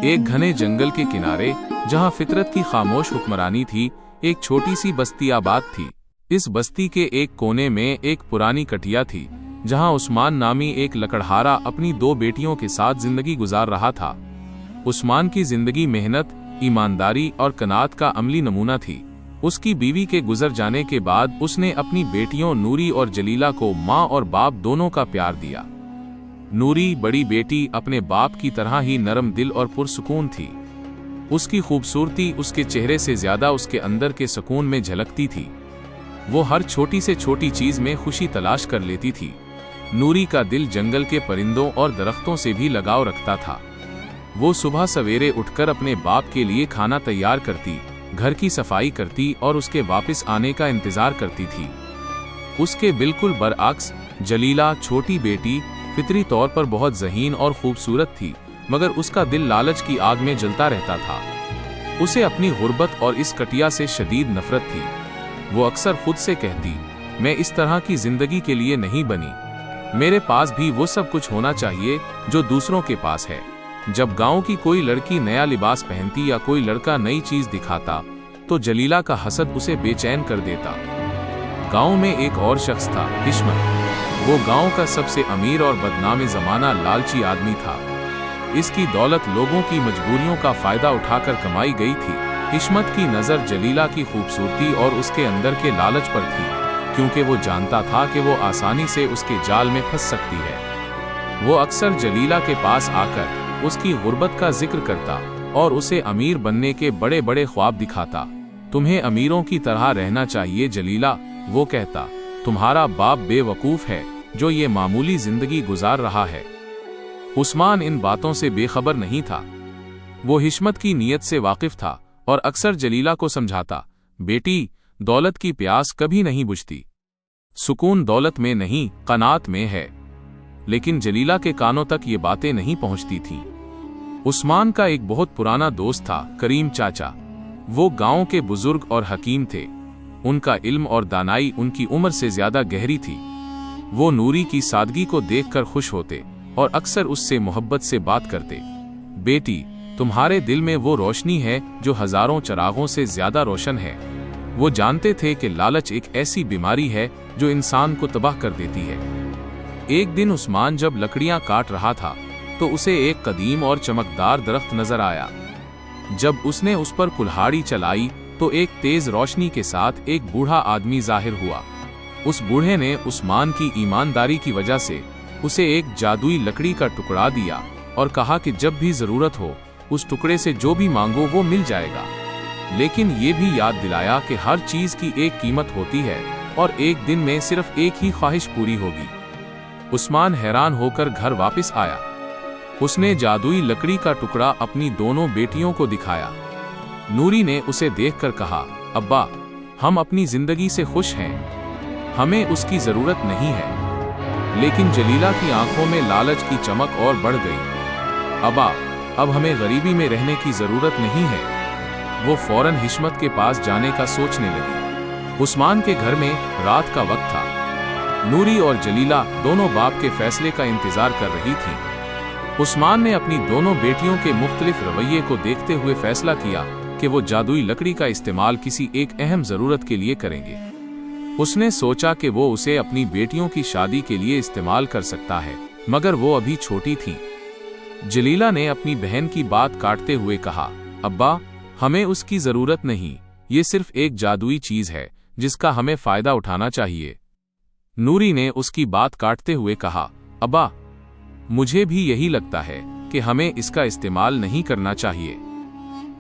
एक घने जंगल के किनारे, जहां फितरत की खामोश हुक्मरानी थी, एक छोटी सी बस्ती आबाद थी। इस बस्ती के एक कोने में एक पुरानी कटिया थी, जहां उस्मान नामी एक लकड़हारा अपनी 2 बेटियों के साथ जिंदगी गुजार रहा था। उस्मान की जिंदगी मेहनत, ईमानदारी और कनात का अमली नमूना थी। उसकी बीवी के गुजर जाने के बाद उसने अपनी बेटियों नूरी और जलीला को माँ और बाप दोनों का प्यार दिया। नूरी, बड़ी बेटी, अपने बाप की तरह ही नरम दिल और पुरसुकून थी। उसकी खूबसूरती उसके चेहरे से ज्यादा उसके अंदर के सुकून में झलकती थी। वो हर छोटी से छोटी चीज में खुशी तलाश कर लेती थी। नूरी का दिल जंगल के परिंदों और दरख्तों से भी लगाव रखता था। वो सुबह सवेरे उठकर अपने बाप के लिए खाना तैयार करती, घर की सफाई करती और उसके वापस आने का इंतजार करती थी। उसके बिल्कुल बरअक्स जलीला, छोटी बेटी, फितरी तौर पर बहुत ज़हीन और खूबसूरत थी, मगर उसका दिल लालच की आग में जलता रहता था। उसे अपनी गुर्बत और इस कटिया से शदीद नफरत थी। वो अक्सर खुद से कहती, मैं इस तरह की जिंदगी के लिए नहीं बनी। मेरे पास भी वो सब कुछ होना चाहिए जो दूसरों के पास है। जब गांव की कोई लड़की नया लिबास पहनती या कोई लड़का नई चीज दिखाता, तो जलीला का हसद उसे बेचैन कर देता। गांव में एक और शख्स था, हिश्मत। वो गांव का सबसे अमीर और बदनामे जमाना लालची आदमी था। इसकी दौलत लोगों की मजबूरियों का फायदा उठाकर कमाई गई थी। हिश्मत की नज़र जलीला की खूबसूरती और उसके अंदर के लालच पर थी, क्योंकि वो जानता था कि वो आसानी से उसके जाल में फंस सकती है। वो अक्सर जलीला के पास आकर उसकी गुर्बत का जिक्र करता और उसे अमीर बनने के बड़े बड़े ख्वाब दिखाता। तुम्हें अमीरों की तरह रहना चाहिए जलीला, वो कहता। तुम्हारा बाप बेवकूफ़ है जो ये मामूली जिंदगी गुजार रहा है। उस्मान इन बातों से बेखबर नहीं था। वो हिश्मत की नीयत से वाकिफ था और अक्सर जलीला को समझाता, बेटी, दौलत की प्यास कभी नहीं बुझती। सुकून दौलत में नहीं, कनात में है। लेकिन जलीला के कानों तक ये बातें नहीं पहुंचती थीं। उस्मान का एक बहुत पुराना दोस्त था, करीम चाचा। वो गांव के बुजुर्ग और हकीम थे। उनका इल्म और दानाई उनकी उम्र से ज्यादा गहरी थी। वो नूरी की सादगी को देखकर खुश होते और अक्सर उससे मोहब्बत से बात करते। बेटी, तुम्हारे दिल में वो रोशनी है जो हजारों चिरागों से ज्यादा रोशन है। वो जानते थे कि लालच एक ऐसी बीमारी है जो इंसान को तबाह कर देती है। एक दिन उस्मान जब लकड़ियां काट रहा था, तो उसे एक कदीम और चमकदार दरख्त नजर आया। जब उसने उस पर कुल्हाड़ी चलाई, तो एक तेज रोशनी के साथ एक बूढ़ा आदमी जाहिर हुआ। उस बूढ़े ने उस्मान की ईमानदारी की वजह से उसे एक जादुई लकड़ी का टुकड़ा दिया और कहा कि जब भी जरूरत हो, उस टुकड़े से जो भी मांगो वो मिल जाएगा। लेकिन ये भी याद दिलाया कि हर चीज की एक कीमत होती है और एक दिन में सिर्फ एक ही ख्वाहिश पूरी होगी। उस्मान हैरान होकर घर वापस आया। उसने जादुई लकड़ी का टुकड़ा अपनी दोनों बेटियों को दिखाया। नूरी ने उसे देखकर कहा, अब्बा, हम अपनी जिंदगी से खुश हैं, हमें उसकी जरूरत नहीं है। लेकिन जलीला की आंखों में लालच की चमक और बढ़ गई। अब्बा, अब हमें गरीबी में रहने की जरूरत नहीं है। वो फौरन हिश्मत के पास जाने का सोचने लगी। उस्मान के घर में रात का वक्त था। नूरी और जलीला दोनों बाप के फैसले का इंतजार कर रही थीं। उस्मान ने अपनी दोनों बेटियों के मुख्तलिफ रवैये को देखते हुए फैसला किया कि वो जादुई लकड़ी का इस्तेमाल किसी एक अहम जरूरत के लिए करेंगे। उसने सोचा कि वो उसे अपनी बेटियों की शादी के लिए इस्तेमाल कर सकता है, मगर वो अभी छोटी थीं। जलीला ने अपनी बहन की बात काटते हुए कहा, अब्बा, हमें उसकी जरूरत नहीं, ये सिर्फ एक जादुई चीज है जिसका हमें फायदा उठाना चाहिए। नूरी ने उसकी बात काटते हुए कहा, अब्बा, मुझे भी यही लगता है कि हमें इसका इस्तेमाल नहीं करना चाहिए।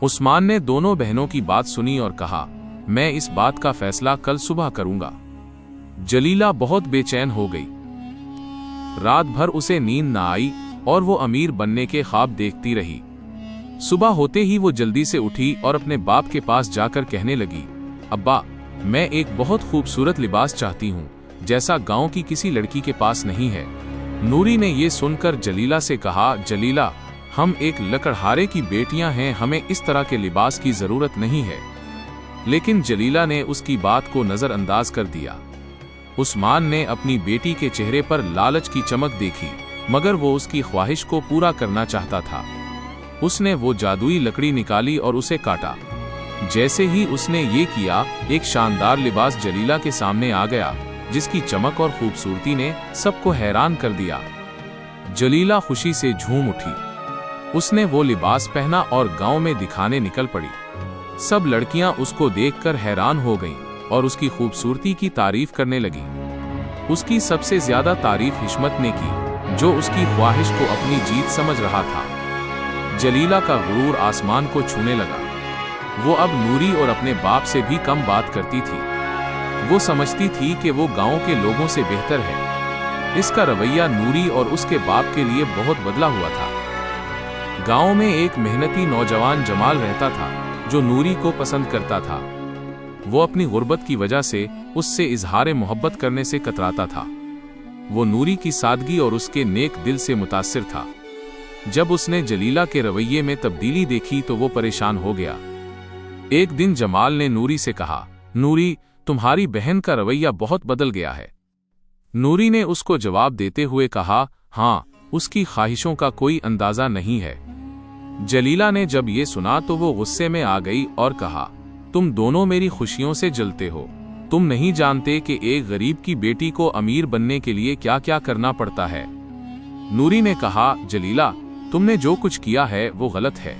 उस्मान ने दोनों बहनों की बात सुनी और कहा, मैं इस बात का फैसला कल सुबह करूंगा। जलीला बहुत बेचैन हो गई। रात भर उसे नींद न आई और वो अमीर बनने के ख्वाब देखती रही। सुबह होते ही वो जल्दी से उठी और अपने बाप के पास जाकर कहने लगी, अब्बा, मैं एक बहुत खूबसूरत लिबास चाहती हूँ, जैसा गांव की किसी लड़की के पास नहीं है। नूरी ने ये सुनकर जलीला से कहा, जलीला, हम एक लकड़हारे की बेटियां हैं, हमें इस तरह के लिबास की जरूरत नहीं है। लेकिन जलीला ने उसकी बात को नजरअंदाज कर दिया। उस्मान ने अपनी बेटी के चेहरे पर लालच की चमक देखी, मगर वो उसकी ख्वाहिश को पूरा करना चाहता था। उसने वो जादुई लकड़ी निकाली और उसे काटा। जैसे ही उसने ये किया, एक शानदार लिबास जलीला के सामने आ गया, जिसकी चमक और खूबसूरती ने सबको हैरान कर दिया। जलीला खुशी से झूम उठी। उसने वो लिबास पहना और गांव में दिखाने निकल पड़ी। सब लड़कियां उसको देखकर हैरान हो गईं और उसकी खूबसूरती की तारीफ करने लगी। उसकी सबसे ज्यादा तारीफ हिश्मत ने की, जो उसकी ख्वाहिश को अपनी जीत समझ रहा था। जलीला का गुरूर आसमान को छूने लगा। वो अब नूरी और अपने बाप से भी कम बात करती थी। वो समझती थी कि वो गांव के लोगों से बेहतर है। इसका रवैया नूरी और उसके बाप के लिए बहुत बदला हुआ था। गांव में एक मेहनती नौजवान जमाल रहता था, जो नूरी को पसंद करता था। वो अपनी गुर्बत की वजह से उससे इजहार मोहब्बत करने से कतराता था। वो नूरी की सादगी और उसके नेक दिल से मुतासिर था। जब उसने जलीला के रवैये में तब्दीली देखी तो वो परेशान हो गया। एक दिन जमाल ने नूरी से कहा, नूरी, तुम्हारी बहन का रवैया बहुत बदल गया है। नूरी ने उसको जवाब देते हुए कहा, हाँ, उसकी ख्वाहिशों का कोई अंदाजा नहीं है। जलीला ने जब ये सुना तो वो गुस्से में आ गई और कहा, तुम दोनों मेरी खुशियों से जलते हो। तुम नहीं जानते कि एक गरीब की बेटी को अमीर बनने के लिए क्या क्या करना पड़ता है। नूरी ने कहा, जलीला, तुमने जो कुछ किया है वो गलत है।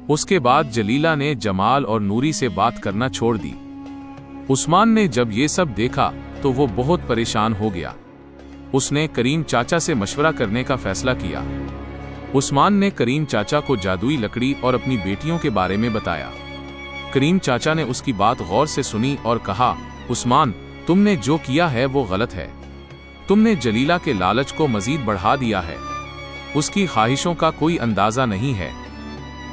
उसके बाद जलीला ने जमाल और नूरी से बात करना छोड़ दी। उस्मान ने जब ये सब देखा तो वो बहुत परेशान हो गया। उसने करीम चाचा से मशवरा करने का फैसला किया। उस्मान ने करीम चाचा को जादुई लकड़ी और अपनी बेटियों के बारे में बताया। करीम चाचा ने उसकी बात गौर से सुनी और कहा, उस्मान, तुमने जो किया है वो गलत है। तुमने जलीला के लालच को मजीद बढ़ा दिया है। उसकी ख्वाहिशों का कोई अंदाजा नहीं है।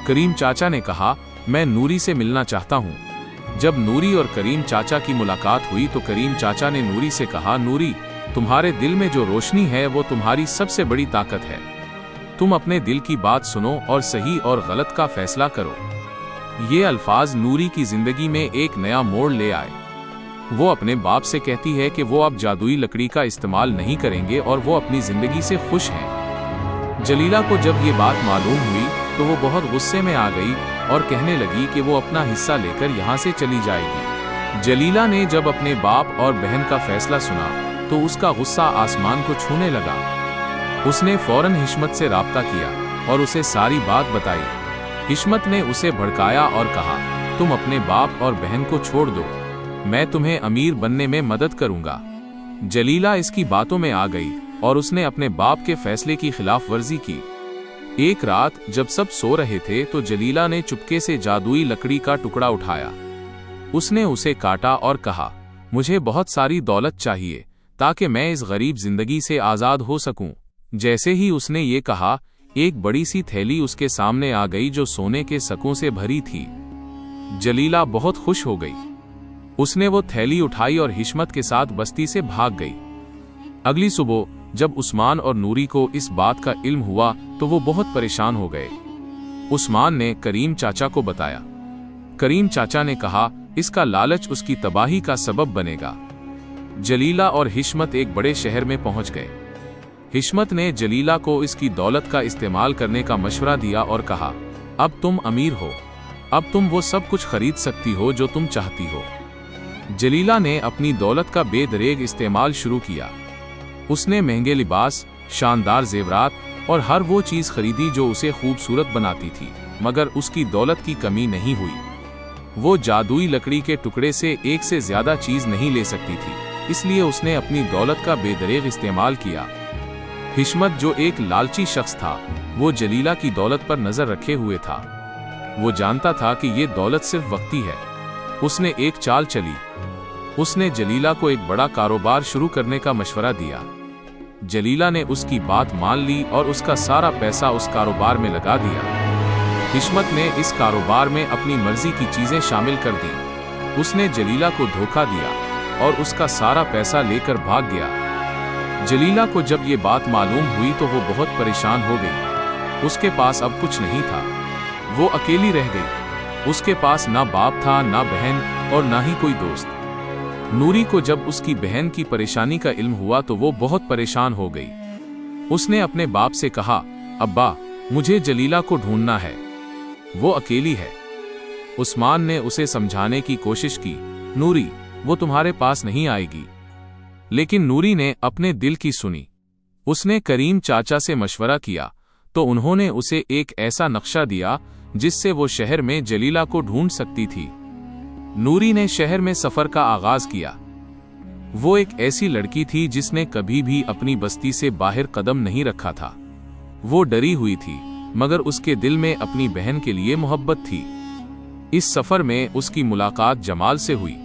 करीम चाचा ने कहा, मैं नूरी से मिलना चाहता हूँ। जब नूरी और करीम चाचा की मुलाकात हुई तो करीम चाचा ने नूरी से कहा, नूरी, तुम्हारे दिल में जो रोशनी है वो तुम्हारी सबसे बड़ी ताकत है। तुम अपने दिल की बात सुनो और सही और गलत का फैसला करो। ये अल्फाज नूरी की जिंदगी में एक नया मोड़ ले आए। वो अपने बाप से कहती है कि वो अब जादुई लकड़ी का इस्तेमाल नहीं करेंगे और वो अपनी जिंदगी से खुश हैं। जलीला को जब ये बात मालूम हुई तो वो बहुत गुस्से में आ गई और कहने लगी कि वो अपना हिस्सा लेकर यहाँ से चली जाएगी। जलीला ने जब अपने बाप और बहन का फैसला सुना तो उसका गुस्सा आसमान को छूने लगा। उसने फौरन हिश्मत से राब्ता किया और उसे सारी बात बताई। हिश्मत ने उसे भड़काया और कहा, तुम अपने बाप और बहन को छोड़ दो, मैं तुम्हें अमीर बनने में मदद करूंगा। जलीला इसकी बातों में आ गई और उसने अपने बाप के फैसले की खिलाफ वर्जी की। एक रात जब सब सो रहे थे तो जलीला ने चुपके से जादुई लकड़ी का टुकड़ा उठाया। उसने उसे काटा और कहा, मुझे बहुत सारी दौलत चाहिए ताकि मैं इस गरीब जिंदगी से आजाद हो सकूं। जैसे ही उसने ये कहा, एक बड़ी सी थैली उसके सामने आ गई जो सोने के सकों से भरी थी। जलीला बहुत खुश हो गई। उसने वो थैली उठाई और हिश्मत के साथ बस्ती से भाग गई। अगली सुबह जब उस्मान और नूरी को इस बात का इल्म हुआ तो वो बहुत परेशान हो गए। उस्मान ने करीम चाचा को बताया। करीम चाचा ने कहा, इसका लालच उसकी तबाही का सबब बनेगा। जलीला और हिश्मत एक बड़े शहर में पहुंच गए। हिश्मत ने जलीला को इसकी दौलत का इस्तेमाल करने का मशवरा दिया और कहा, अब तुम अमीर हो, अब तुम वो सब कुछ खरीद सकती हो जो तुम चाहती हो। जलीला ने अपनी दौलत का बेदरेग इस्तेमाल शुरू किया। उसने महंगे लिबास, शानदार जेवरात और हर वो चीज खरीदी जो उसे खूबसूरत बनाती थी, मगर उसकी दौलत की कमी नहीं हुई। वो जादुई लकड़ी के टुकड़े से एक से ज्यादा चीज नहीं ले सकती थी, इसलिए उसने अपनी दौलत का बेदरेग इस्तेमाल किया। हिश्मत जो एक लालची शख्स था, वो जलीला की दौलत पर नजर रखे हुए था। वो जानता था कि ये दौलत सिर्फ वक्ती है। उसने एक चाल चली। उसने जलीला को एक बड़ा कारोबार शुरू करने का मशवरा दिया। जलीला ने उसकी बात मान ली और उसका सारा पैसा उस कारोबार में लगा दिया। हिश्मत ने इस कारोबार में अपनी मर्जी की चीजें शामिल कर दी। उसने जलीला को धोखा दिया और उसका सारा पैसा लेकर भाग गया। जलीला को जब ये बात मालूम हुई तो वो बहुत परेशान हो गई। उसके पास अब कुछ नहीं था। वो अकेली रह गई। उसके पास ना बाप था, ना बहन और ना ही कोई दोस्त। नूरी को जब उसकी बहन की परेशानी का इल्म हुआ तो वो बहुत परेशान हो गई। उसने अपने बाप से कहा, अब्बा, मुझे जलीला को ढूंढना है, वो अकेली है। उस्मान ने उसे समझाने की कोशिश की, नूरी, वो तुम्हारे पास नहीं आएगी। लेकिन नूरी ने अपने दिल की सुनी। उसने करीम चाचा से मशवरा किया तो उन्होंने उसे एक ऐसा नक्शा दिया जिससे वो शहर में जलीला को ढूंढ सकती थी। नूरी ने शहर में सफर का आगाज किया। वो एक ऐसी लड़की थी जिसने कभी भी अपनी बस्ती से बाहर कदम नहीं रखा था। वो डरी हुई थी, मगर उसके दिल में अपनी बहन के लिए मोहब्बत थी। इस सफर में उसकी मुलाकात जमाल से हुई।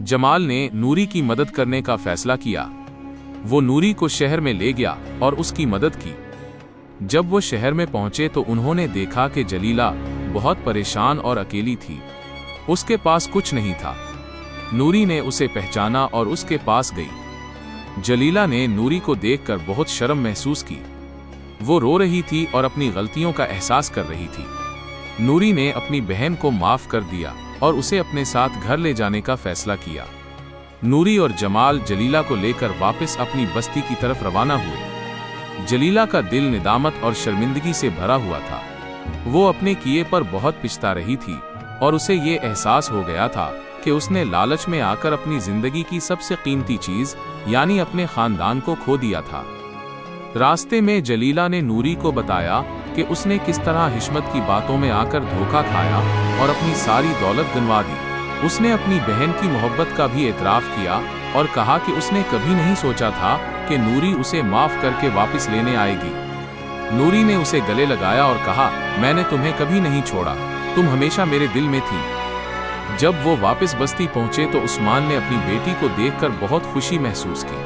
जमाल ने नूरी की मदद करने का फैसला किया। वो नूरी को शहर में ले गया और उसकी मदद की। जब वो शहर में पहुंचे तो उन्होंने देखा कि जलीला बहुत परेशान और अकेली थी। उसके पास कुछ नहीं था। नूरी ने उसे पहचाना और उसके पास गई। जलीला ने नूरी को देखकर बहुत शर्म महसूस की। वो रो रही थी और अपनी गलतियों का एहसास कर रही थी। नूरी ने अपनी बहन को माफ कर दिया और उसे अपने साथ घर ले जाने का फैसला किया। नूरी और जमाल जलीला को लेकर वापस अपनी बस्ती की तरफ रवाना हुए। जलीला का दिल निदामत और शर्मिंदगी से भरा हुआ था। वो अपने किए पर बहुत पछता रही थी और उसे ये एहसास हो गया था कि उसने लालच में आकर अपनी जिंदगी की सबसे कीमती चीज यानी अपने खानदान को खो दिया था। रास्ते में जलीला ने नूरी को बताया कि उसने किस तरह हिशमत की बातों में आकर धोखा खाया और अपनी सारी दौलत गंवा दी। उसने अपनी बहन की मोहब्बत का भी एतराफ किया और कहा कि उसने कभी नहीं सोचा था कि नूरी उसे माफ करके वापस लेने आएगी। नूरी ने उसे गले लगाया और कहा, मैंने तुम्हें कभी नहीं छोड़ा, तुम हमेशा मेरे दिल में थी। जब वो वापस बस्ती पहुंचे तो उस्मान ने अपनी बेटी को देखकर बहुत खुशी महसूस की।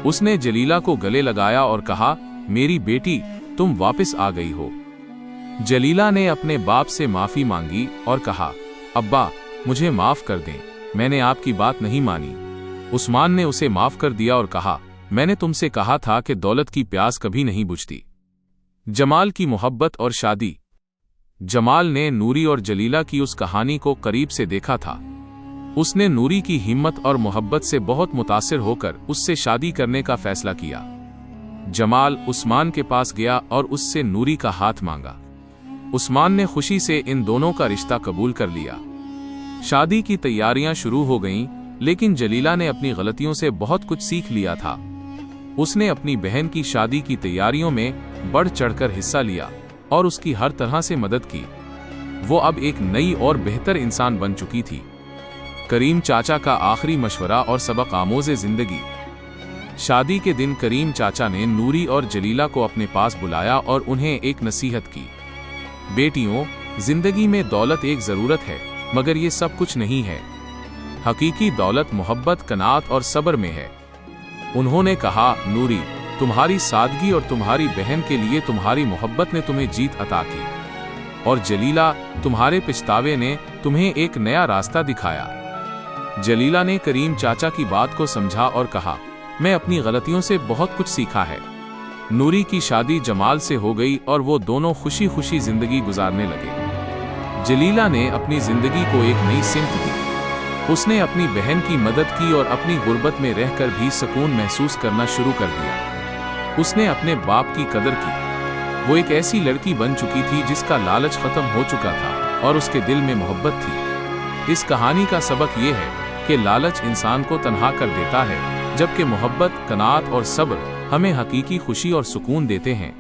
उसने जलीला को गले लगाया और कहा, मेरी बेटी, तुम वापस आ गई हो। जलीला ने अपने बाप से माफी मांगी और कहा, अब्बा, मुझे माफ कर दें, मैंने आपकी बात नहीं मानी। उस्मान ने उसे माफ कर दिया और कहा, मैंने तुमसे कहा था कि दौलत की प्यास कभी नहीं बुझती। जमाल की मोहब्बत और शादी। जमाल ने नूरी और जलीला की उस कहानी को करीब से देखा था। उसने नूरी की हिम्मत और मोहब्बत से बहुत मुतासिर होकर उससे शादी करने का फैसला किया। जमाल उस्मान के पास गया और उससे नूरी का हाथ मांगा। उस्मान ने खुशी से इन दोनों का रिश्ता कबूल कर लिया। शादी की तैयारियां शुरू हो गईं, लेकिन जलीला ने अपनी गलतियों से बहुत कुछ सीख लिया था। उसने अपनी बहन की शादी की तैयारियों में बढ़ चढ़कर हिस्सा लिया और उसकी हर तरह से मदद की। वो अब एक नई और बेहतर इंसान बन चुकी थी। करीम चाचा का आखिरी मशवरा और सबक आमोज़े जिंदगी। शादी के दिन करीम चाचा ने नूरी और जलीला को अपने पास बुलाया और उन्हें एक नसीहत की। बेटियों, जिंदगी में दौलत एक जरूरत है, मगर ये सब कुछ नहीं है। हकीकी दौलत मोहब्बत, कनात और सब्र में है। उन्होंने कहा, नूरी, तुम्हारी सादगी और तुम्हारी बहन के लिए तुम्हारी मोहब्बत ने तुम्हें जीत अता की, और जलीला, तुम्हारे पछतावे ने तुम्हें एक नया रास्ता दिखाया। जलीला ने करीम चाचा की बात को समझा और कहा, मैं अपनी गलतियों से बहुत कुछ सीखा है। नूरी की शादी जमाल से हो गई और वो दोनों खुशी खुशी जिंदगी गुजारने लगे। जलीला ने अपनी जिंदगी को एक नई सिमत दी। उसने अपनी बहन की मदद की और अपनी गुर्बत में रहकर भी सुकून महसूस करना शुरू कर दिया। उसने अपने बाप की कदर की। वो एक ऐसी लड़की बन चुकी थी जिसका लालच खत्म हो चुका था और उसके दिल में मोहब्बत थी। इस कहानी का सबक ये है कि लालच इंसान को तन्हा कर देता है, जबकि मोहब्बत, कनात और सब्र हमें हकीकी खुशी और सुकून देते हैं।